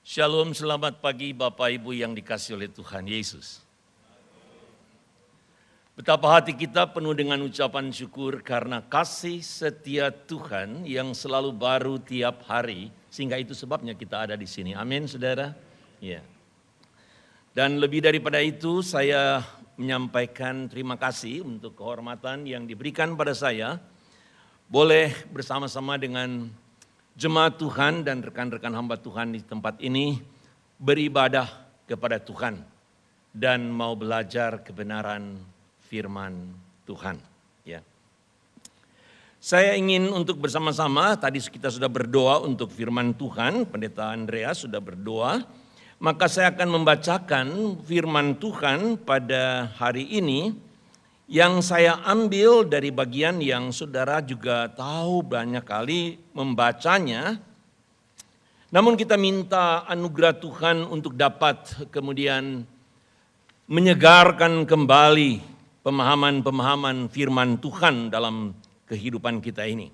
Shalom, selamat pagi Bapak Ibu yang dikasihi oleh Tuhan Yesus. Betapa hati kita penuh dengan ucapan syukur karena kasih setia Tuhan yang selalu baru tiap hari. Sehingga itu sebabnya kita ada di sini. Amin saudara. Ya. Dan lebih daripada itu saya menyampaikan terima kasih untuk kehormatan yang diberikan pada saya. Boleh bersama-sama dengan jemaat Tuhan dan rekan-rekan hamba Tuhan di tempat ini beribadah kepada Tuhan dan mau belajar kebenaran firman Tuhan. Ya. Saya ingin untuk bersama-sama, tadi kita sudah berdoa untuk firman Tuhan, Pendeta Andreas sudah berdoa, maka saya akan membacakan firman Tuhan pada hari ini yang saya ambil dari bagian yang saudara juga tahu banyak kali membacanya. Namun kita minta anugerah Tuhan untuk dapat kemudian menyegarkan kembali pemahaman-pemahaman firman Tuhan dalam kehidupan kita ini.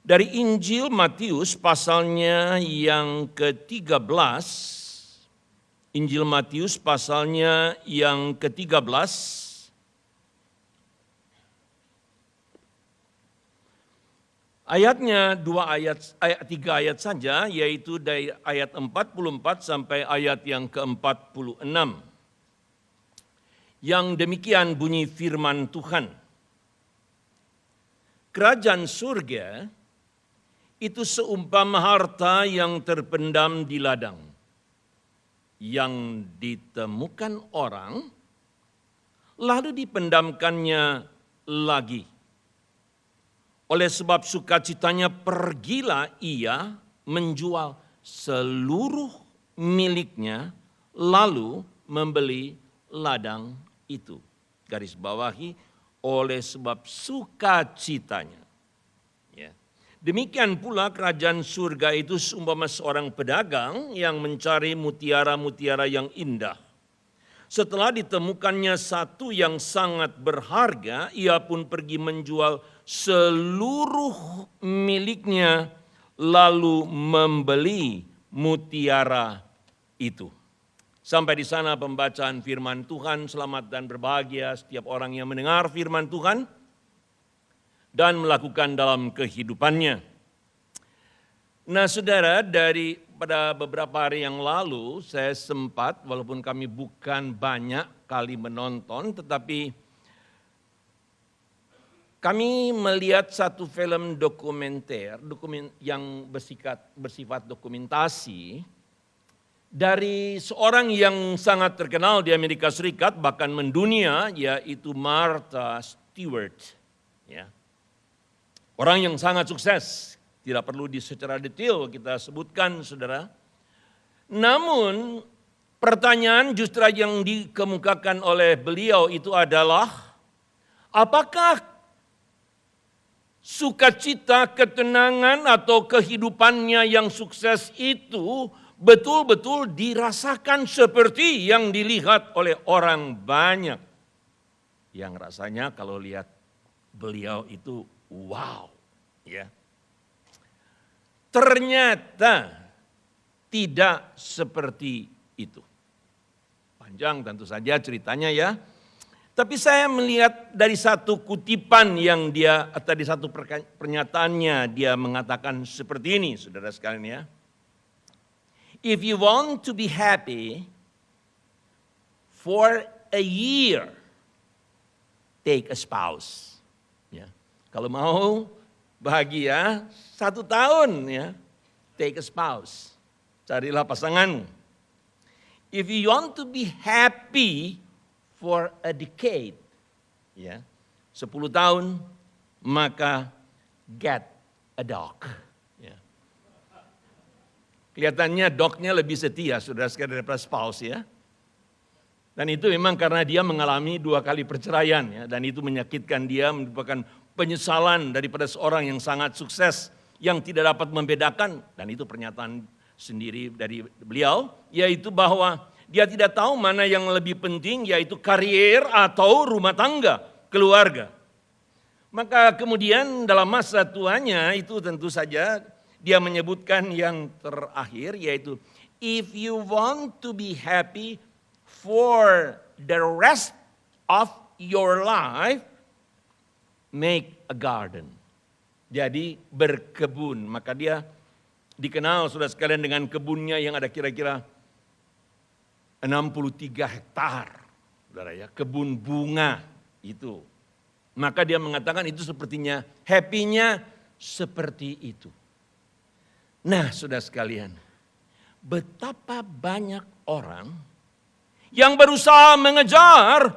Dari Injil Matius pasalnya yang ke-13, Injil Matius pasalnya yang ke-13, ayatnya tiga ayat saja, yaitu dari ayat 44 sampai ayat yang ke-46. Yang demikian bunyi firman Tuhan. Kerajaan surga itu seumpama harta yang terpendam di ladang, yang ditemukan orang, lalu dipendamkannya lagi. Oleh sebab sukacitanya pergilah ia menjual seluruh miliknya lalu membeli ladang itu. Garis bawahi, oleh sebab sukacitanya. Ya. Demikian pula kerajaan surga itu seumpama seorang pedagang yang mencari mutiara-mutiara yang indah. Setelah ditemukannya satu yang sangat berharga, ia pun pergi menjual seluruh miliknya lalu membeli mutiara itu. Sampai di sana pembacaan firman Tuhan. Selamat dan berbahagia setiap orang yang mendengar firman Tuhan dan melakukan dalam kehidupannya. Nah saudara, pada beberapa hari yang lalu saya sempat, walaupun kami bukan banyak kali menonton, tetapi kami melihat satu film dokumenter yang bersifat dokumentasi dari seorang yang sangat terkenal di Amerika Serikat, bahkan mendunia, yaitu Martha Stewart. Ya. Orang yang sangat sukses. Tidak perlu secara detail kita sebutkan, saudara. Namun pertanyaan justru yang dikemukakan oleh beliau itu adalah, apakah sukacita, ketenangan atau kehidupannya yang sukses itu betul-betul dirasakan seperti yang dilihat oleh orang banyak. Yang rasanya kalau lihat beliau itu wow, ya. Ternyata tidak seperti itu. Panjang tentu saja ceritanya ya. Tapi saya melihat dari satu kutipan yang atau di satu pernyataannya dia mengatakan seperti ini, saudara sekalian ya. If you want to be happy for a year, take a spouse. Ya. Kalau mau bahagia 1 tahun ya, take a spouse. Carilah pasanganmu. If you want to be happy for a decade, ya, 10 tahun, maka get a dog. Ya. Kelihatannya dognya lebih setia, saudara sekalian, daripada spouse ya. Dan itu memang karena dia mengalami 2 kali perceraian ya, dan itu menyakitkan dia, merupakan penyesalan daripada seorang yang sangat sukses yang tidak dapat membedakan, dan itu pernyataan sendiri dari beliau, yaitu bahwa dia tidak tahu mana yang lebih penting, yaitu karier atau rumah tangga, keluarga. Maka kemudian dalam masa tuanya itu tentu saja dia menyebutkan yang terakhir, yaitu if you want to be happy for the rest of your life, make a garden. Jadi berkebun. Maka dia dikenal saudara sekalian dengan kebunnya yang ada kira-kira 63 hektar. Saudara ya, kebun bunga itu. Maka dia mengatakan itu sepertinya happy-nya seperti itu. Nah saudara sekalian, betapa banyak orang yang berusaha mengejar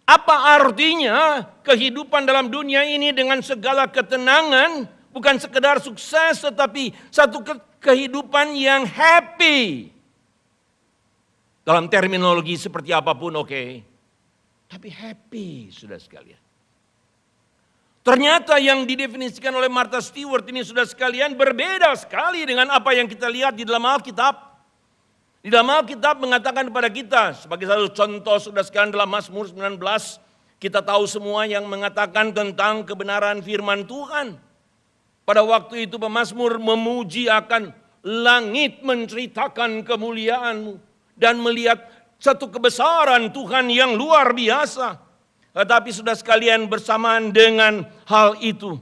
apa artinya kehidupan dalam dunia ini dengan segala ketenangan, bukan sekedar sukses tetapi satu kehidupan yang happy. Dalam terminologi seperti apapun oke. Tapi happy saudara sekalian. Ternyata yang didefinisikan oleh Martha Stewart ini saudara sekalian berbeda sekali dengan apa yang kita lihat di dalam Alkitab. Di dalam Alkitab mengatakan kepada kita, sebagai satu contoh saudara sekalian dalam Mazmur 19, kita tahu semua yang mengatakan tentang kebenaran firman Tuhan. Pada waktu itu pemazmur memuji akan langit menceritakan kemuliaan-Mu dan melihat satu kebesaran Tuhan yang luar biasa. Tetapi sudah sekalian bersamaan dengan hal itu,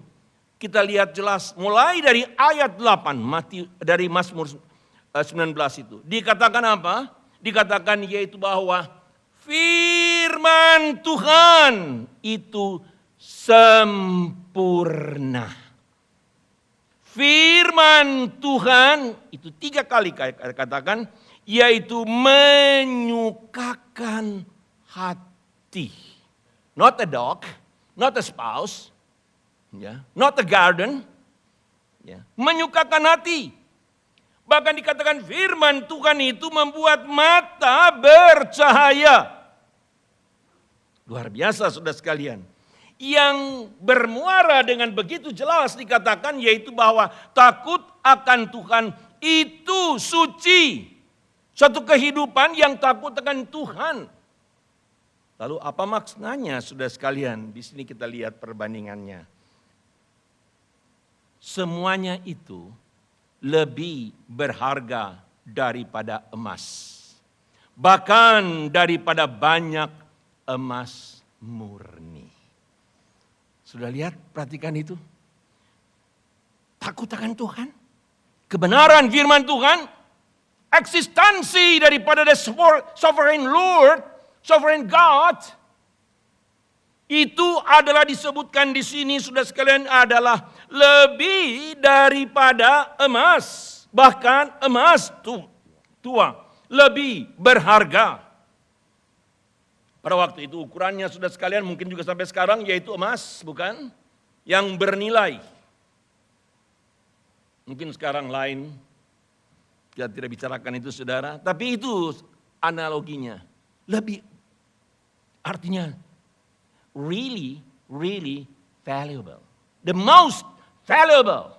kita lihat jelas mulai dari ayat 8 dari Mazmur 19 itu. Dikatakan apa? Dikatakan yaitu bahwa firman Tuhan itu sempurna. Firman Tuhan itu 3 kali katakan, yaitu menyukakan hati. Not a dog, not a spouse, not a garden. Menyukakan hati. Bahkan dikatakan firman Tuhan itu membuat mata bercahaya. Luar biasa saudara sekalian. Yang bermuara dengan begitu jelas dikatakan yaitu bahwa takut akan Tuhan itu suci. Suatu kehidupan yang takut akan Tuhan. Lalu apa maknanya saudara sekalian? Di sini kita lihat perbandingannya. Semuanya itu lebih berharga daripada emas. Bahkan daripada banyak emas murni. Sudah lihat, perhatikan itu. Takut akan Tuhan. Kebenaran firman Tuhan. Eksistensi daripada the sovereign Lord, sovereign God. Itu adalah disebutkan di sini sudah sekalian adalah lebih daripada emas. Bahkan emas tua lebih berharga. Pada waktu itu ukurannya sudah sekalian mungkin juga sampai sekarang yaitu emas bukan? Yang bernilai. Mungkin sekarang lain. Kita tidak bicarakan itu saudara. Tapi itu analoginya. Lebih artinya really, really valuable. The most valuable.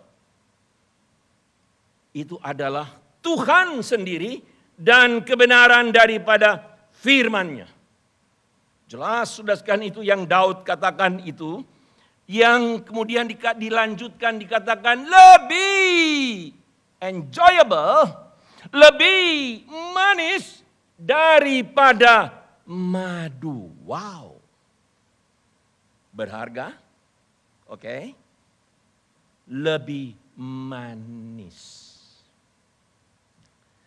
Itu adalah Tuhan sendiri dan kebenaran daripada firman-Nya. Jelas sudah sekalian itu yang Daud katakan itu. Yang kemudian dilanjutkan dikatakan lebih enjoyable. Lebih manis daripada madu. Wow. Berharga. Oke. Lebih manis.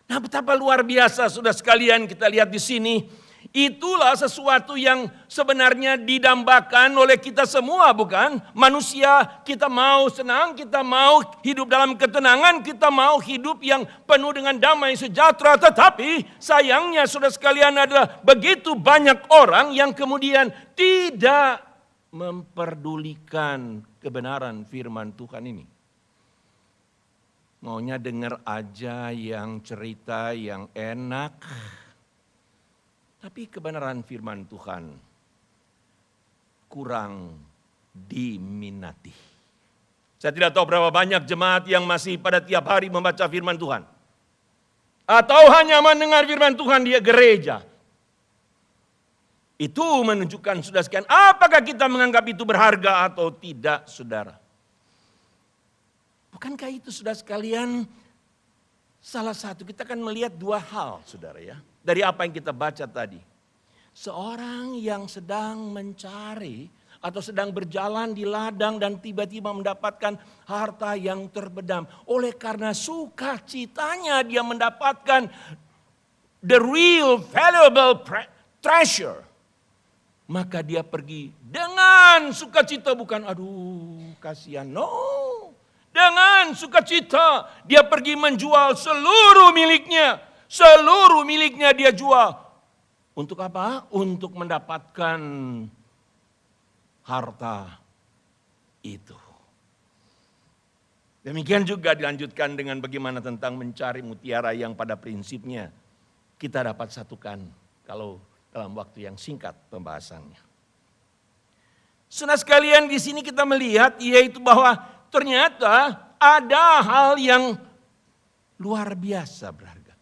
Nah, betapa luar biasa sudah sekalian kita lihat di sini. Itulah sesuatu yang sebenarnya didambakan oleh kita semua, bukan? Manusia, kita mau senang, kita mau hidup dalam ketenangan, kita mau hidup yang penuh dengan damai sejahtera. Tetapi sayangnya saudara sekalian adalah begitu banyak orang yang kemudian tidak memperdulikan kebenaran firman Tuhan ini. Maunya dengar aja yang cerita yang enak. Tapi kebenaran firman Tuhan kurang diminati. Saya tidak tahu berapa banyak jemaat yang masih pada tiap hari membaca firman Tuhan. Atau hanya mendengar firman Tuhan di gereja. Itu menunjukkan saudara sekalian, apakah kita menganggap itu berharga atau tidak saudara. Bukankah itu saudara sekalian salah satu kita akan melihat dua hal saudara ya. Dari apa yang kita baca tadi. Seorang yang sedang mencari atau sedang berjalan di ladang dan tiba-tiba mendapatkan harta yang terbedam. Oleh karena sukacitanya dia mendapatkan the real valuable treasure. Maka dia pergi dengan sukacita, bukan aduh kasihan, no. Dengan sukacita dia pergi menjual seluruh miliknya. Seluruh miliknya dia jual. Untuk apa? Untuk mendapatkan harta itu. Demikian juga dilanjutkan dengan bagaimana tentang mencari mutiara yang pada prinsipnya kita dapat satukan kalau dalam waktu yang singkat pembahasannya. Saudara sekalian, di sini kita melihat yaitu bahwa ternyata ada hal yang luar biasa berharga.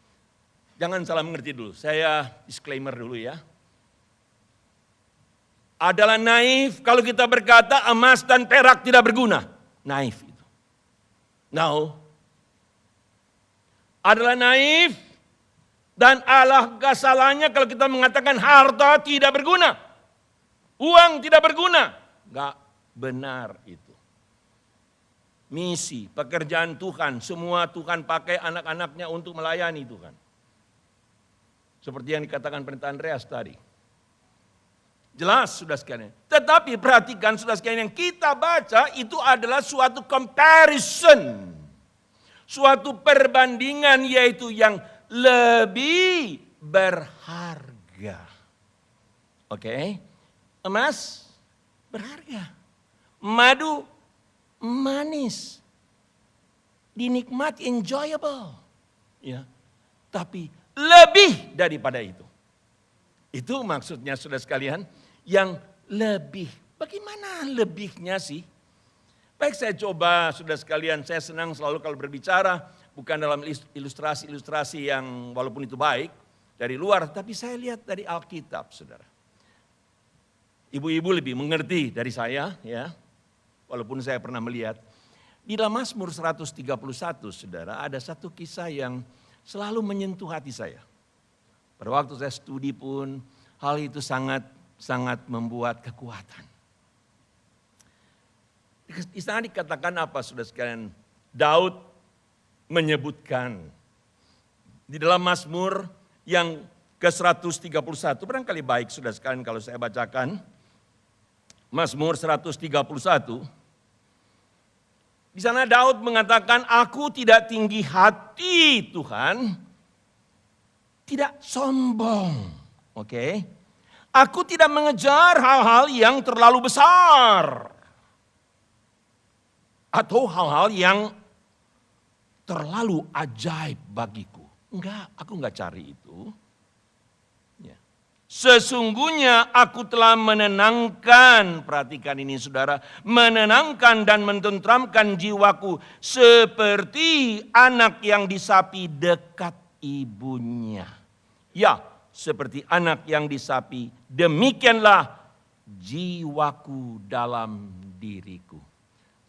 Jangan salah mengerti dulu, saya disclaimer dulu ya. Adalah naif kalau kita berkata emas dan perak tidak berguna. Naif itu. No. Adalah naif dan alangkah salahnya kalau kita mengatakan harta tidak berguna. Uang tidak berguna. Enggak benar itu. Misi, pekerjaan Tuhan, semua Tuhan pakai anak-anaknya untuk melayani Tuhan. Seperti yang dikatakan pendeta Andreas tadi. Jelas sudah sekalian. Tetapi perhatikan sudah sekalian, yang kita baca itu adalah suatu comparison. Suatu perbandingan yaitu yang lebih berharga. Oke. Emas berharga. Madu manis. Dinikmati, enjoyable. Ya. Tapi lebih daripada itu. Itu maksudnya saudara sekalian, yang lebih. Bagaimana lebihnya sih? Baik, saya coba saudara sekalian, saya senang selalu kalau berbicara bukan dalam ilustrasi-ilustrasi yang walaupun itu baik dari luar, tapi saya lihat dari Alkitab, saudara. Ibu-ibu lebih mengerti dari saya, ya. Walaupun saya pernah melihat di dalam Mazmur 131, saudara, ada satu kisah yang selalu menyentuh hati saya. Pada waktu saya studi pun hal itu sangat membuat kekuatan. Di sana dikatakan apa saudara sekalian? Daud menyebutkan di dalam Mazmur yang ke-131. Barangkali baik saudara sekalian kalau saya bacakan. Mazmur 131. Di sana Daud mengatakan, aku tidak tinggi hati Tuhan, tidak sombong. Oke. Aku tidak mengejar hal-hal yang terlalu besar. Atau hal-hal yang terlalu ajaib bagiku. Enggak, aku enggak cari itu. Ya. Sesungguhnya aku telah menenangkan, perhatikan ini saudara, menenangkan dan mententramkan jiwaku seperti anak yang disapi dekat ibunya. Ya, seperti anak yang disapi, demikianlah jiwaku dalam diriku.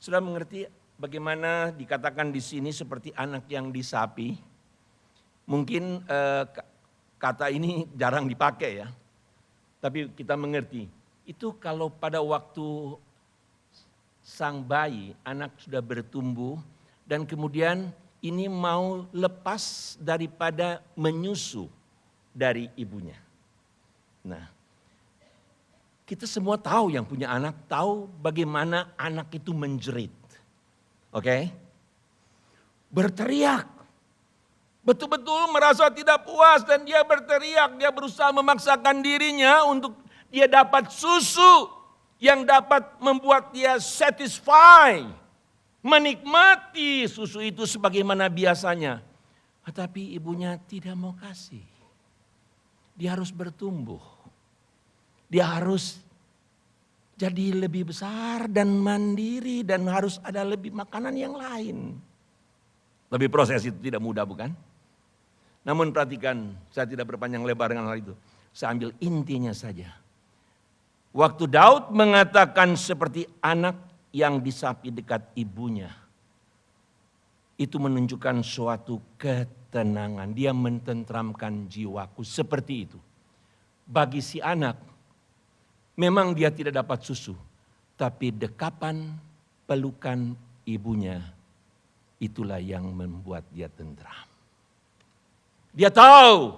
Sudah mengerti bagaimana dikatakan di sini seperti anak yang disapi? Mungkin kata ini jarang dipakai ya. Tapi kita mengerti. Itu kalau pada waktu sang bayi, anak sudah bertumbuh dan kemudian ini mau lepas daripada menyusu dari ibunya. Nah, kita semua tahu yang punya anak, tahu bagaimana anak itu menjerit. Oke? Berteriak. Betul-betul merasa tidak puas dan dia berteriak, dia berusaha memaksakan dirinya untuk dia dapat susu yang dapat membuat dia satisfy, menikmati susu itu sebagaimana biasanya. Tetapi ibunya tidak mau kasih. Dia harus bertumbuh. Dia harus jadi lebih besar dan mandiri dan harus ada lebih makanan yang lain. Lebih proses itu tidak mudah bukan? Namun perhatikan, saya tidak berpanjang lebar dengan hal itu. Saya ambil intinya saja. Waktu Daud mengatakan seperti anak yang disapi dekat ibunya. itu menunjukkan suatu ketenangan. Dia mententramkan jiwaku, seperti itu. Bagi si anak, memang dia tidak dapat susu, tapi dekapan pelukan ibunya, itulah yang membuat dia tentram. Dia tahu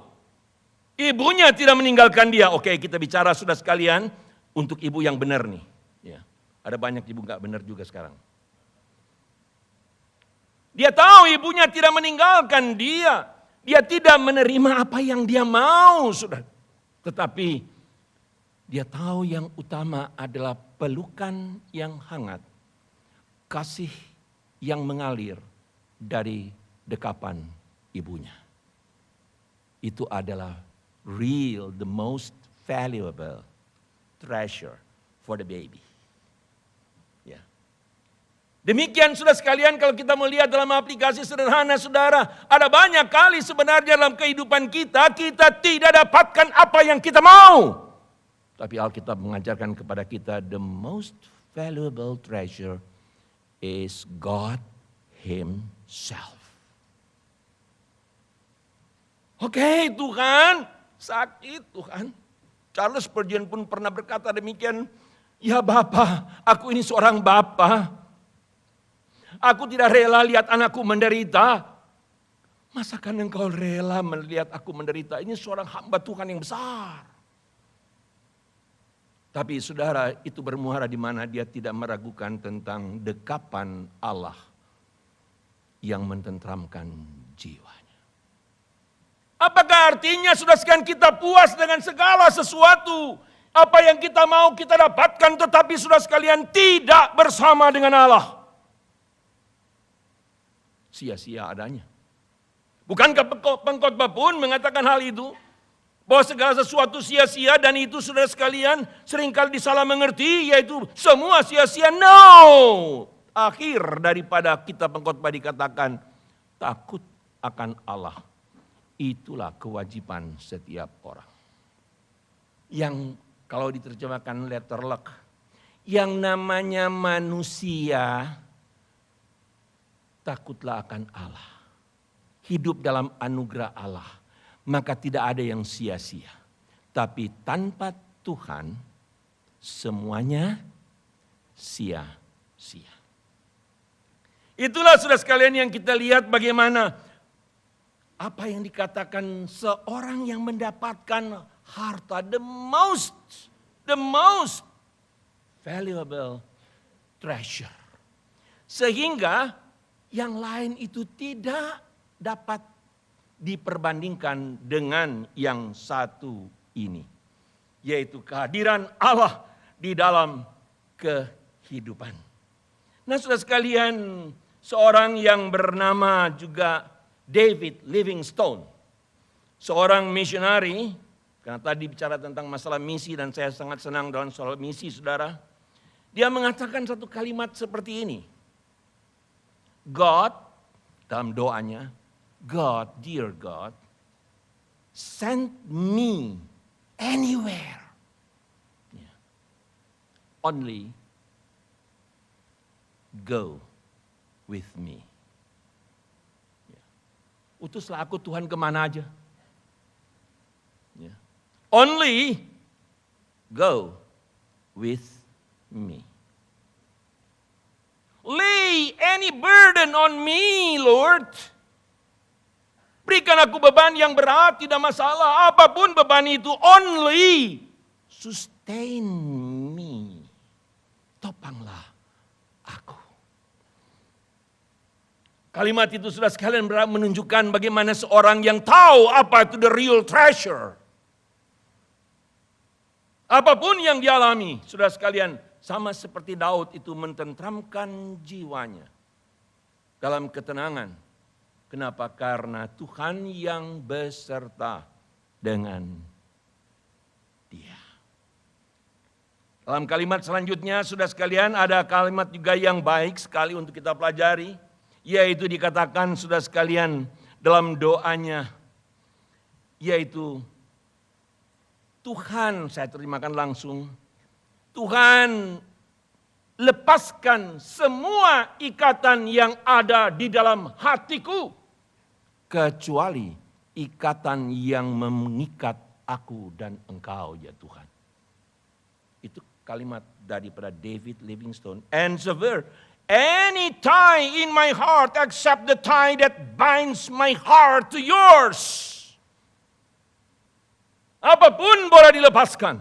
ibunya tidak meninggalkan dia. Oke, kita bicara sudah sekalian untuk ibu yang benar nih. Ya, ada banyak ibu gak benar juga sekarang. Dia tahu ibunya tidak meninggalkan dia. Dia tidak menerima apa yang dia mau, sudah. Tetapi dia tahu yang utama adalah pelukan yang hangat. Kasih yang mengalir dari dekapan ibunya. Itu adalah real, the most valuable treasure for the baby. Ya. Demikian sudah sekalian, kalau kita melihat dalam aplikasi sederhana saudara, ada banyak kali sebenarnya dalam kehidupan kita, kita tidak dapatkan apa yang kita mau. Tapi Alkitab mengajarkan kepada kita, the most valuable treasure is God Himself. Oke, Tuhan, sakit Tuhan. Charles Spurgeon pun pernah berkata demikian, ya Bapa, aku ini seorang Bapa. Aku tidak rela lihat anakku menderita. Masakan engkau rela melihat aku menderita? Ini seorang hamba Tuhan yang besar. Tapi saudara, itu bermuara di mana dia tidak meragukan tentang dekapan Allah yang mententramkan jiwanya. Apakah artinya sudah sekian kita puas dengan segala sesuatu? Apa yang kita mau kita dapatkan, tetapi sudah sekalian tidak bersama dengan Allah. Sia-sia adanya. Bukankah pengkhotbah pun mengatakan hal itu? Bahwa segala sesuatu sia-sia, dan itu sudah sekalian seringkali disalah mengerti, yaitu semua sia-sia. No! Akhir daripada kita pengkhotbah dikatakan takut akan Allah. Itulah kewajiban setiap orang. Yang kalau diterjemahkan letterlek, yang namanya manusia, takutlah akan Allah. Hidup dalam anugerah Allah. Maka tidak ada yang sia-sia. Tapi tanpa Tuhan, semuanya sia-sia. Itulah sudah sekalian yang kita lihat bagaimana apa yang dikatakan seorang yang mendapatkan harta, the most valuable treasure. Sehingga yang lain itu tidak dapat diperbandingkan dengan yang satu ini. Yaitu kehadiran Allah di dalam kehidupan. Nah saudara sekalian, seorang yang bernama juga David Livingstone, seorang misionari, karena tadi bicara tentang masalah misi dan saya sangat senang dalam soal misi saudara. Dia mengatakan satu kalimat seperti ini. God, dalam doanya, God, dear God, send me anywhere. Only go with me. Utuslah aku Tuhan kemana aja. Only go with me. Lay any burden on me, Lord. Berikan aku beban yang berat, tidak masalah. Apapun beban itu, only sustain me. Topanglah aku. Kalimat itu sudah sekalian menunjukkan bagaimana seorang yang tahu apa itu the real treasure. Apapun yang dialami, sudah sekalian, sama seperti Daud itu mententramkan jiwanya dalam ketenangan. Kenapa? Karena Tuhan yang beserta dengan dia. Dalam kalimat selanjutnya, sudah sekalian, ada kalimat juga yang baik sekali untuk kita pelajari. Yaitu dikatakan sudah sekalian dalam doanya, yaitu Tuhan, saya terjemahkan langsung, Tuhan lepaskan semua ikatan yang ada di dalam hatiku, kecuali ikatan yang mengikat aku dan engkau ya Tuhan. Itu kalimat daripada David Livingstone. And severe, any tie in my heart except the tie that binds my heart to yours. Apapun boleh dilepaskan.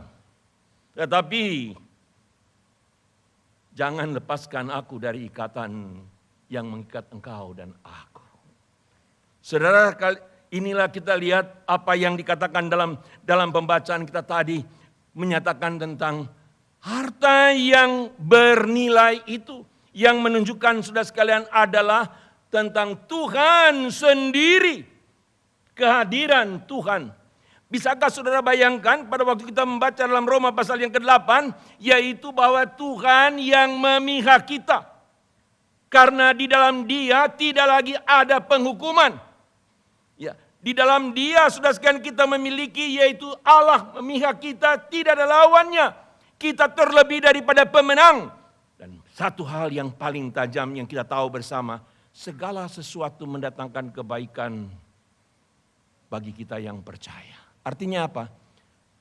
Tetapi jangan lepaskan aku dari ikatan yang mengikat engkau dan aku. Saudara, inilah kita lihat apa yang dikatakan dalam pembacaan kita tadi. Menyatakan tentang harta yang bernilai itu. Yang menunjukkan saudara sekalian adalah tentang Tuhan sendiri. Kehadiran Tuhan. Bisakah saudara bayangkan pada waktu kita membaca dalam Roma pasal yang ke-8, yaitu bahwa Tuhan yang memihak kita. Karena di dalam Dia tidak lagi ada penghukuman. Ya, di dalam Dia saudara sekalian kita memiliki, yaitu Allah memihak kita, tidak ada lawannya. Kita terlebih daripada pemenang. Dan satu hal yang paling tajam yang kita tahu bersama, segala sesuatu mendatangkan kebaikan bagi kita yang percaya. Artinya apa?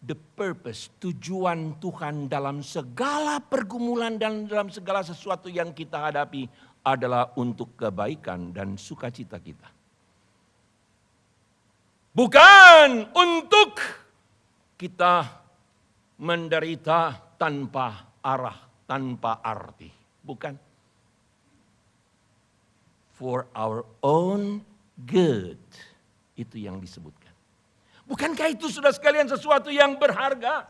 The purpose, tujuan Tuhan dalam segala pergumulan dan dalam segala sesuatu yang kita hadapi adalah untuk kebaikan dan sukacita kita. Bukan untuk kita menderita tanpa arah, tanpa arti. Bukan. For our own good. Itu yang disebutkan. Bukankah itu sudah sekalian sesuatu yang berharga?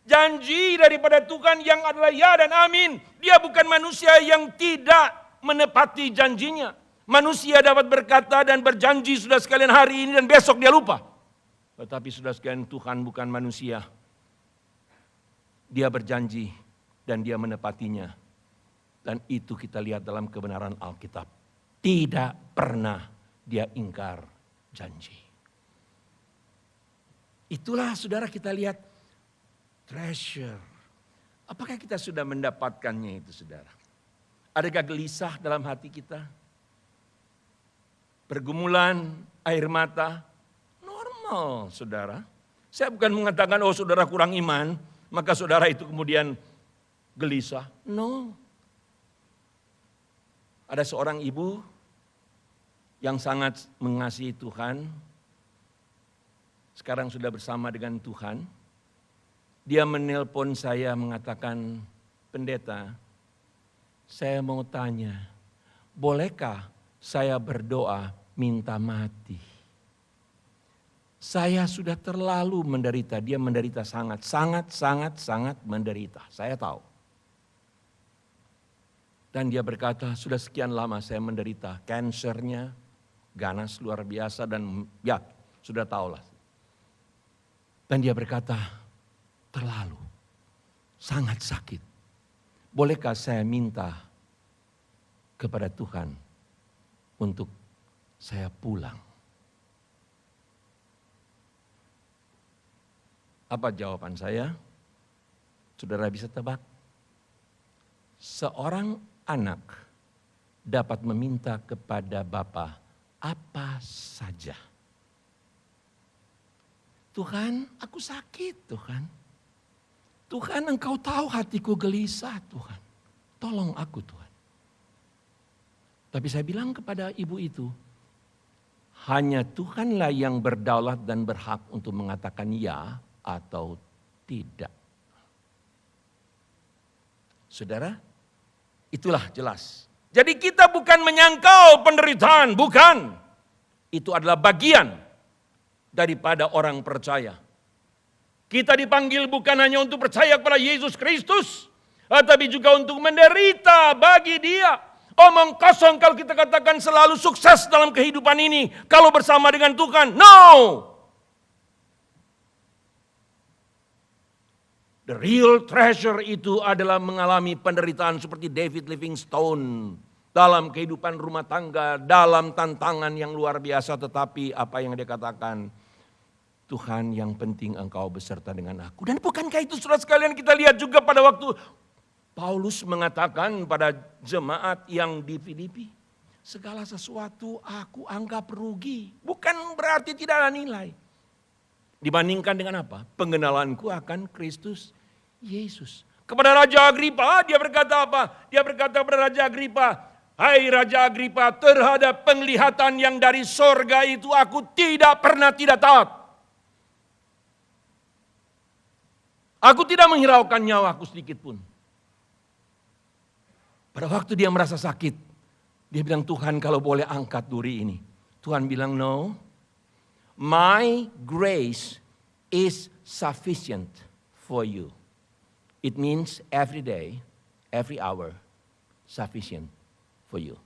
Janji daripada Tuhan yang adalah ya dan amin. Dia bukan manusia yang tidak menepati janjinya. Manusia dapat berkata dan berjanji sudah sekalian hari ini dan besok dia lupa. Tetapi sudah sekalian Tuhan bukan manusia. Dia berjanji dan dia menepatinya. Dan itu kita lihat dalam kebenaran Alkitab. Tidak pernah dia ingkar janji. Itulah saudara kita lihat treasure. Apakah kita sudah mendapatkannya itu saudara? Adakah gelisah dalam hati kita? Pergumulan, air mata, normal saudara. Saya bukan mengatakan oh saudara kurang iman, maka saudara itu kemudian gelisah. No. Ada seorang ibu yang sangat mengasihi Tuhan. Sekarang sudah bersama dengan Tuhan. Dia menelpon saya mengatakan, pendeta, saya mau tanya, bolehkah saya berdoa minta mati? Saya sudah terlalu menderita, dia menderita sangat menderita, saya tahu. Dan dia berkata, sudah sekian lama saya menderita, kansernya ganas luar biasa dan ya sudah tahulah. Dan dia berkata, terlalu, sangat sakit. Bolehkah saya minta kepada Tuhan untuk saya pulang? Apa jawaban saya? Saudara bisa tebak? Seorang anak dapat meminta kepada Bapa apa saja. Tuhan, aku sakit Tuhan. Tuhan, engkau tahu hatiku gelisah Tuhan. Tolong aku Tuhan. Tapi saya bilang kepada ibu itu, hanya Tuhanlah yang berdaulat dan berhak untuk mengatakan ya atau tidak. Saudara, itulah jelas. Jadi kita bukan menyangkal penderitaan, bukan. Itu adalah bagian daripada orang percaya. Kita dipanggil bukan hanya untuk percaya kepada Yesus Kristus, tetapi juga untuk menderita bagi Dia. Omong kosong kalau kita katakan selalu sukses dalam kehidupan ini kalau bersama dengan Tuhan. No! The real treasure itu adalah mengalami penderitaan seperti David Livingstone. Dalam kehidupan rumah tangga, dalam tantangan yang luar biasa. Tetapi apa yang dia katakan, Tuhan yang penting engkau beserta dengan aku. Dan bukankah itu saudara sekalian kita lihat juga pada waktu Paulus mengatakan pada jemaat yang di Filipi, segala sesuatu aku anggap rugi. Bukan berarti tidak ada nilai. Dibandingkan dengan apa? Pengenalanku akan Kristus Yesus. Kepada Raja Agripa dia berkata apa? Dia berkata kepada Raja Agripa, hai Raja Agripa, terhadap penglihatan yang dari sorga itu aku tidak pernah tidak taat. Aku tidak menghiraukan nyawaku sedikit pun. Pada waktu dia merasa sakit, dia bilang, Tuhan kalau boleh angkat duri ini. Tuhan bilang, no, my grace is sufficient for you. It means every day, every hour, sufficient for you.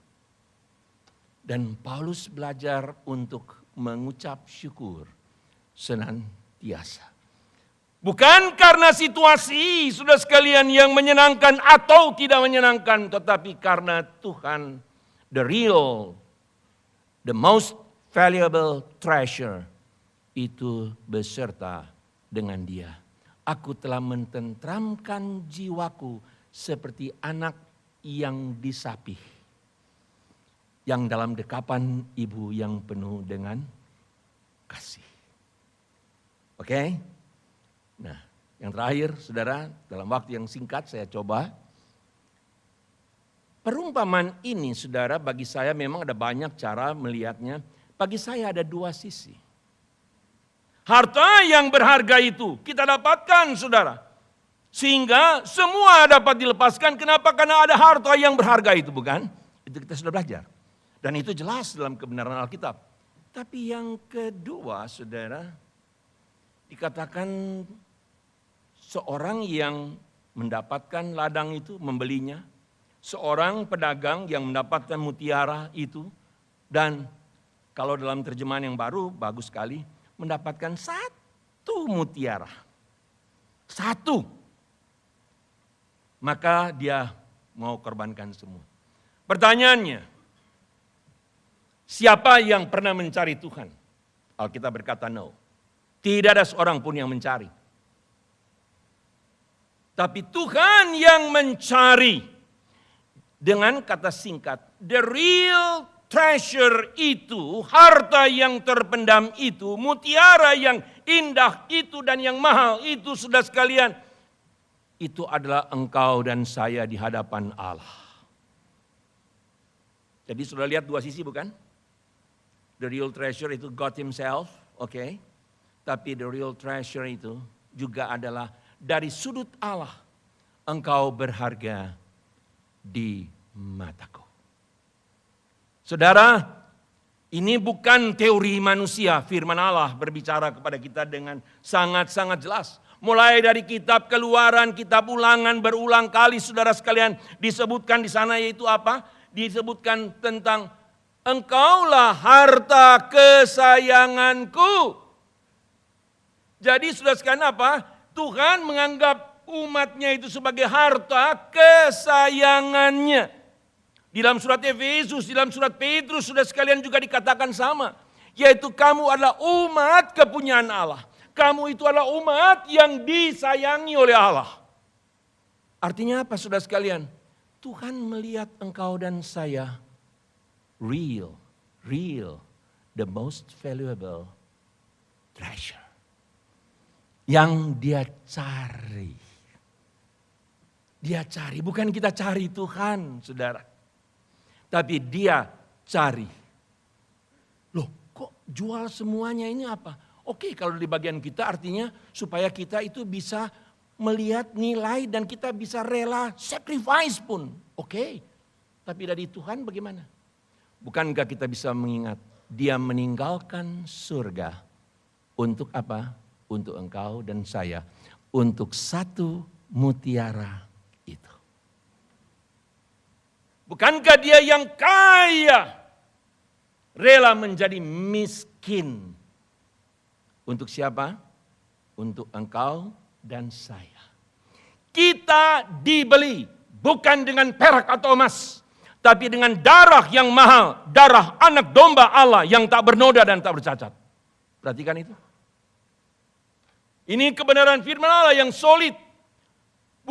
Dan Paulus belajar untuk mengucap syukur senantiasa. Bukan karena situasi, saudara sekalian, yang menyenangkan atau tidak menyenangkan, tetapi karena Tuhan, the real, the most valuable treasure, itu beserta dengan dia. Aku telah mententramkan jiwaku seperti anak yang disapih, yang dalam dekapan ibu yang penuh dengan kasih. Oke? Nah, yang terakhir, saudara, dalam waktu yang singkat saya coba. Perumpamaan ini, saudara, bagi saya memang ada banyak cara melihatnya. Bagi saya ada dua sisi. Harta yang berharga itu kita dapatkan, saudara. Sehingga semua dapat dilepaskan. Kenapa? Karena ada harta yang berharga itu, bukan? Itu kita sudah belajar. Dan itu jelas dalam kebenaran Alkitab. Tapi yang kedua, saudara, dikatakan seorang yang mendapatkan ladang itu, membelinya. Seorang pedagang yang mendapatkan mutiara itu. Dan kalau dalam terjemahan yang baru, bagus sekali. Mendapatkan satu mutiara. Satu. Maka dia mau korbankan semua. Pertanyaannya, siapa yang pernah mencari Tuhan? Alkitab berkata no. Tidak ada seorang pun yang mencari. Tapi Tuhan yang mencari. Dengan kata singkat, the real treasure itu, harta yang terpendam itu, mutiara yang indah itu dan yang mahal itu, saudara sekalian, itu adalah engkau dan saya di hadapan Allah. Jadi sudah lihat dua sisi, bukan? The real treasure itu God himself, oke. Tapi the real treasure itu juga adalah dari sudut Allah, engkau berharga di mataku. Saudara, ini bukan teori manusia. Firman Allah berbicara kepada kita dengan sangat-sangat jelas. Mulai dari kitab Keluaran, kitab Ulangan, berulang kali saudara sekalian disebutkan di sana, yaitu apa? Disebutkan tentang engkaulah harta kesayanganku. Jadi saudara sekalian apa? Tuhan menganggap umatnya itu sebagai harta kesayangannya. Di dalam surat Efesus, di dalam surat Petrus, saudara sekalian juga dikatakan sama. Yaitu kamu adalah umat kepunyaan Allah. Kamu itu adalah umat yang disayangi oleh Allah. Artinya apa saudara sekalian? Tuhan melihat engkau dan saya real, the most valuable treasure. Yang dia cari. Dia cari, bukan kita cari Tuhan, saudara. Tapi dia cari. Loh, kok jual semuanya ini apa? Oke, kalau di bagian kita artinya supaya kita itu bisa melihat nilai dan kita bisa rela sacrifice pun. Oke, tapi dari Tuhan bagaimana? Bukankah kita bisa mengingat dia meninggalkan surga untuk apa? Untuk engkau dan saya. Untuk satu mutiara itu. Bukankah dia yang kaya rela menjadi miskin? Untuk siapa? Untuk engkau dan saya. Kita dibeli bukan dengan perak atau emas, tapi dengan darah yang mahal, darah anak domba Allah yang tak bernoda dan tak bercacat. Perhatikan itu. Ini kebenaran firman Allah yang solid.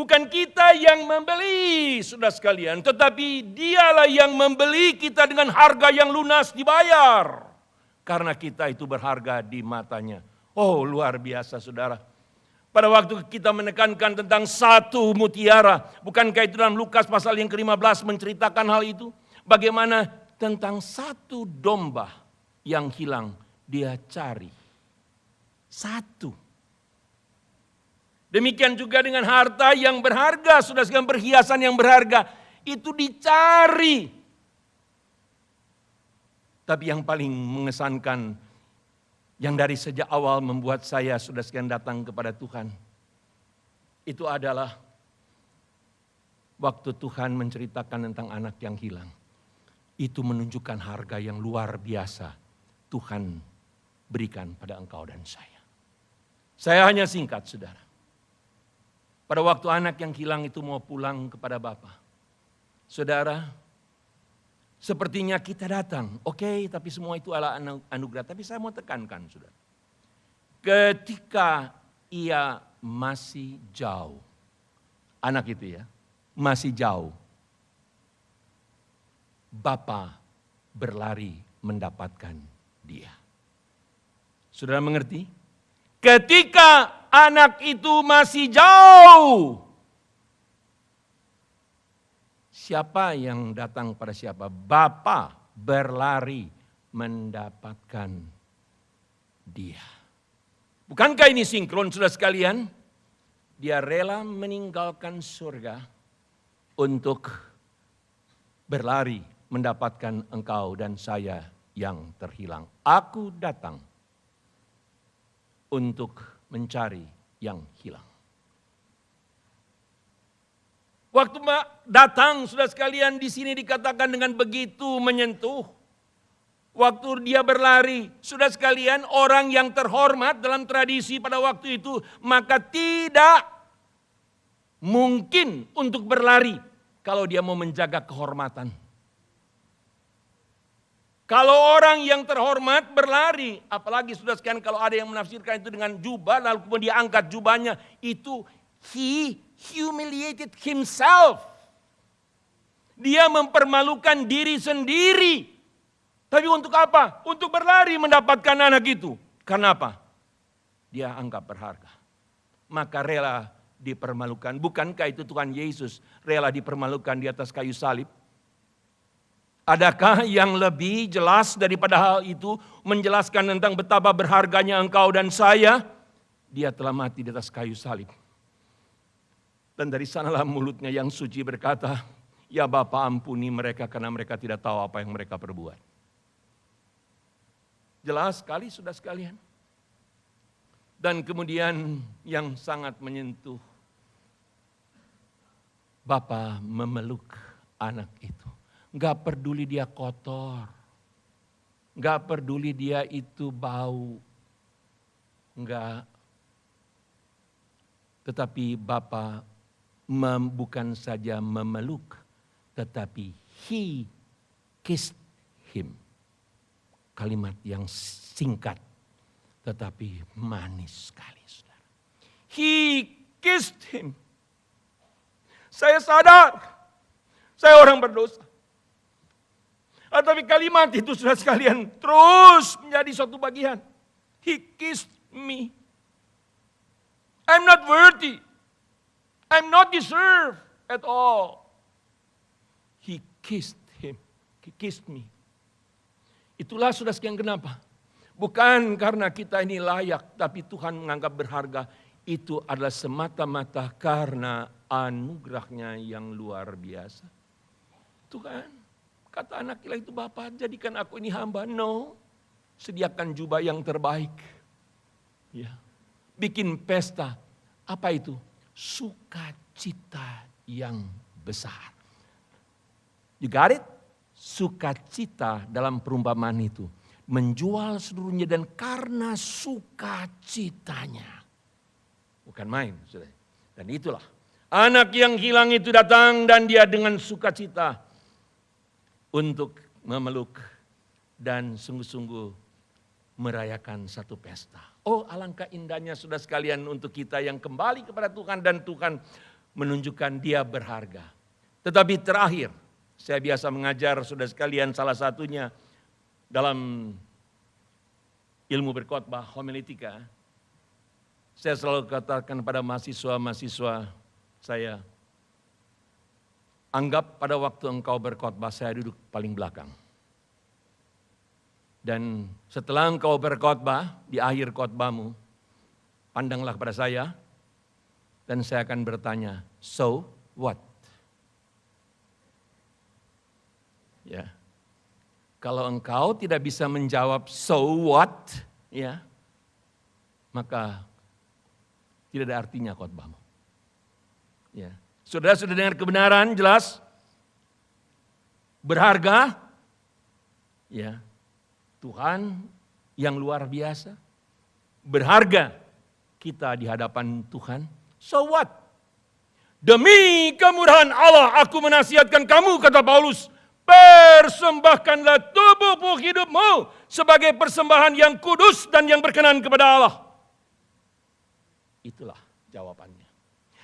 Bukan kita yang membeli, saudara sekalian, tetapi Dialah yang membeli kita dengan harga yang lunas dibayar. Karena kita itu berharga di matanya. Oh, luar biasa, saudara. Pada waktu kita menekankan tentang satu mutiara, bukankah itu dalam Lukas pasal yang ke-15 menceritakan hal itu? Bagaimana tentang satu domba yang hilang dia cari. Satu. Demikian juga dengan harta yang berharga, saudara sekalian, perhiasan yang berharga, itu dicari. Tapi yang paling mengesankan, yang dari sejak awal membuat saya, saudara sekalian, datang kepada Tuhan, itu adalah waktu Tuhan menceritakan tentang anak yang hilang. Itu menunjukkan harga yang luar biasa Tuhan berikan pada engkau dan saya. Saya hanya singkat, saudara. Pada waktu anak yang hilang itu mau pulang kepada Bapa. Saudara, sepertinya kita datang. Oke, tapi semua itu adalah anugerah. Tapi saya mau tekankan, saudara. Ketika ia masih jauh. Anak itu ya, masih jauh. Bapa berlari mendapatkan dia. Saudara mengerti? Ketika anak itu masih jauh. Siapa yang datang pada siapa? Bapa berlari mendapatkan dia. Bukankah ini sinkron, saudara sekalian? Dia rela meninggalkan surga untuk berlari mendapatkan engkau dan saya yang terhilang. Aku datang untuk mencari yang hilang. Waktu datang, saudara sekalian, di sini dikatakan dengan begitu menyentuh. Waktu dia berlari, saudara sekalian, orang yang terhormat dalam tradisi pada waktu itu, maka tidak mungkin untuk berlari kalau dia mau menjaga kehormatan. Kalau orang yang terhormat berlari, apalagi sudah sekian kalau ada yang menafsirkan itu dengan jubah, lalu kemudian dia angkat jubahnya, itu he humiliated himself. Dia mempermalukan diri sendiri. Tapi untuk apa? Untuk berlari mendapatkan anak itu. Karena apa? Dia anggap berharga. Maka rela dipermalukan. Bukankah itu Tuhan Yesus rela dipermalukan di atas kayu salib? Adakah yang lebih jelas daripada hal itu menjelaskan tentang betapa berharganya engkau dan saya? Dia telah mati di atas kayu salib. Dan dari sanalah mulutnya yang suci berkata, ya Bapa ampuni mereka karena mereka tidak tahu apa yang mereka perbuat. Jelas sekali sudah sekalian. Dan kemudian yang sangat menyentuh, Bapa memeluk anak itu. Gak peduli dia kotor. Gak peduli dia itu bau. Enggak. Tetapi Bapa bukan saja memeluk. Tetapi he kissed him. Kalimat yang singkat. Tetapi manis sekali, saudara. He kissed him. Saya sadar. Saya orang berdosa. Tapi kalimat itu sudah sekalian terus menjadi suatu bagian. He kissed me. I'm not worthy. I'm not deserved at all. He kissed him. He kissed me. Itulah sudah sekian kenapa. Bukan karena kita ini layak, tapi Tuhan menganggap berharga. Itu adalah semata-mata karena anugerahnya yang luar biasa. Tuhan. Kata anak gila itu, Bapak jadikan aku ini hamba. No, sediakan jubah yang terbaik. Ya, bikin pesta. Apa itu? Sukacita yang besar. You got it? Sukacita dalam perumpamaan itu. Menjual seluruhnya dan karena sukacitanya. Bukan main. Dan itulah. Anak yang hilang itu datang dan dia dengan sukacita. Untuk memeluk dan sungguh-sungguh merayakan satu pesta. Oh, alangkah indahnya saudara sekalian untuk kita yang kembali kepada Tuhan dan Tuhan menunjukkan dia berharga. Tetapi terakhir, saya biasa mengajar saudara sekalian, salah satunya dalam ilmu berkhotbah, homiletika. Saya selalu katakan pada mahasiswa-mahasiswa saya, anggap pada waktu engkau berkhotbah, saya duduk paling belakang. Dan setelah engkau berkhotbah, di akhir khotbahmu, pandanglah kepada saya, dan saya akan bertanya, so what? Ya, kalau engkau tidak bisa menjawab so what, ya, maka tidak ada artinya khotbahmu. Ya, saudara sudah dengar kebenaran jelas, berharga, ya, Tuhan yang luar biasa, berharga kita di hadapan Tuhan. So what? Demi kemurahan Allah aku menasihatkan kamu, kata Paulus, persembahkanlah tubuh hidupmu sebagai persembahan yang kudus dan yang berkenan kepada Allah. Itulah jawabannya.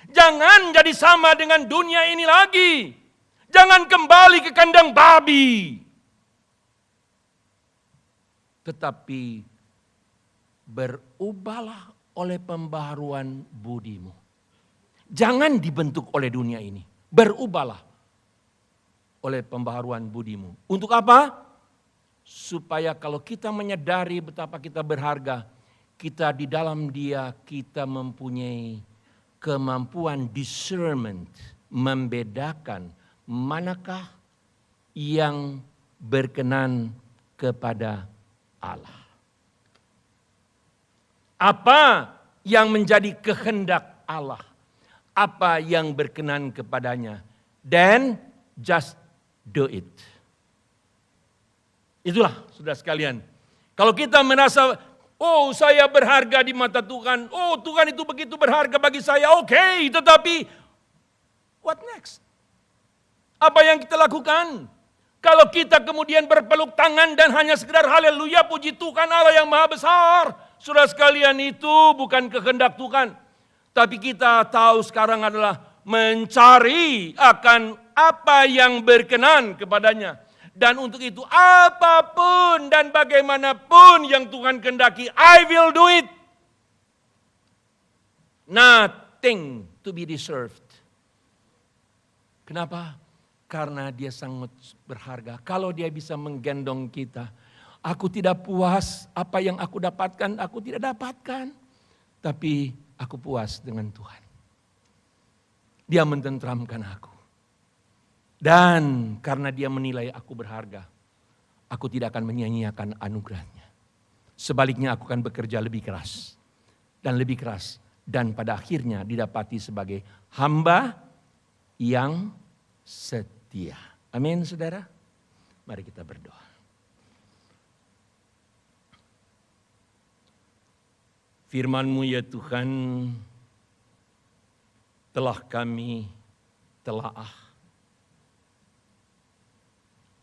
Jangan jadi sama dengan dunia ini lagi. Jangan kembali ke kandang babi. Tetapi berubahlah oleh pembaharuan budimu. Jangan dibentuk oleh dunia ini. Berubahlah oleh pembaharuan budimu. Untuk apa? Supaya kalau kita menyadari betapa kita berharga, kita di dalam Dia, kita mempunyai kemampuan discernment, membedakan manakah yang berkenan kepada Allah. Apa yang menjadi kehendak Allah? Apa yang berkenan kepadanya? Then just do it. Itulah saudara sekalian. Kalau kita merasa, oh saya berharga di mata Tuhan. Oh Tuhan itu begitu berharga bagi saya. Oke, tetapi what next? Apa yang kita lakukan? Kalau kita kemudian berpeluk tangan dan hanya sekedar haleluya puji Tuhan Allah yang maha besar. Saudara sekalian, itu bukan kehendak Tuhan. Tapi kita tahu sekarang adalah mencari akan apa yang berkenan kepadanya. Dan untuk itu apapun dan bagaimanapun yang Tuhan kehendaki, I will do it. Nothing to be deserved. Kenapa? Karena dia sangat berharga. Kalau dia bisa menggendong kita, aku tidak puas apa yang aku dapatkan, aku tidak dapatkan. Tapi aku puas dengan Tuhan. Dia mententramkan aku. Dan karena dia menilai aku berharga, aku tidak akan menyia-nyiakan anugerahnya. Sebaliknya aku akan bekerja lebih keras. Dan lebih keras. Dan pada akhirnya didapati sebagai hamba yang setia. Amin saudara. Mari kita berdoa. Firman-Mu ya Tuhan telah kami telaah.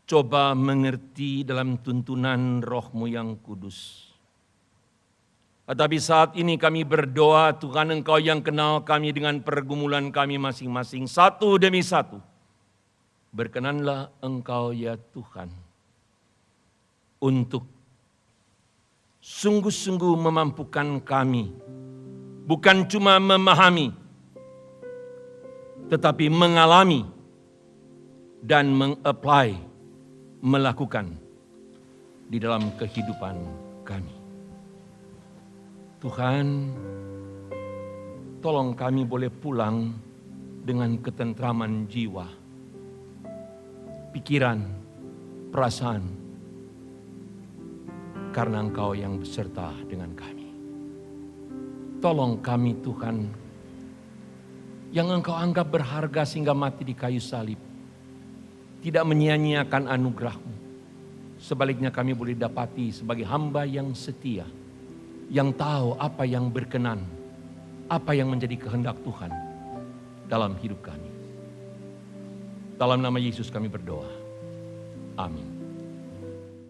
Coba mengerti dalam tuntunan Roh-Mu yang kudus. Tetapi saat ini kami berdoa, Tuhan Engkau yang kenal kami dengan pergumulan kami masing-masing, satu demi satu. Berkenanlah Engkau ya Tuhan, untuk sungguh-sungguh memampukan kami, bukan cuma memahami, tetapi mengalami dan mengapply, melakukan di dalam kehidupan kami. Tuhan, tolong kami boleh pulang dengan ketentraman jiwa, pikiran, perasaan, karena Engkau yang beserta dengan kami. Tolong kami Tuhan, yang Engkau anggap berharga sehingga mati di kayu salib, tidak menyia-nyiakan anugerah-Mu. Sebaliknya kami boleh dapati sebagai hamba yang setia, yang tahu apa yang berkenan, apa yang menjadi kehendak Tuhan dalam hidup kami. Dalam nama Yesus kami berdoa. Amin.